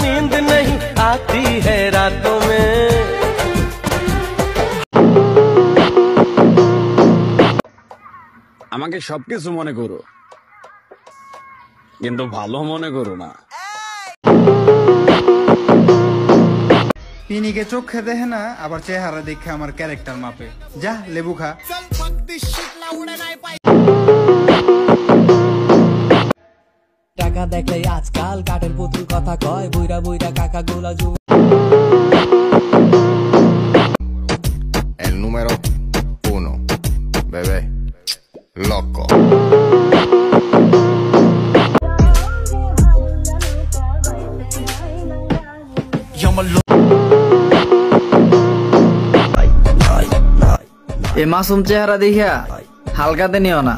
नींद नहीं आती है रातों में। আমাকে সবকিছু মনে করো, কিন্তু ভালো মনে করো না। পিনিকে চোখে দেখে না, আবার চেহারা দেখে আমার ক্যারেক্টার মাপে। যা লেবু খা। টাকা দেখলে আজকাল কাঠের পুতুল কথা কয়, বুইরা বুইরা কাকা গুলা যুগ। El número 1, bebé, loco. এ মাসুম চেহারা দেখিয়া হালকাতে নিও না।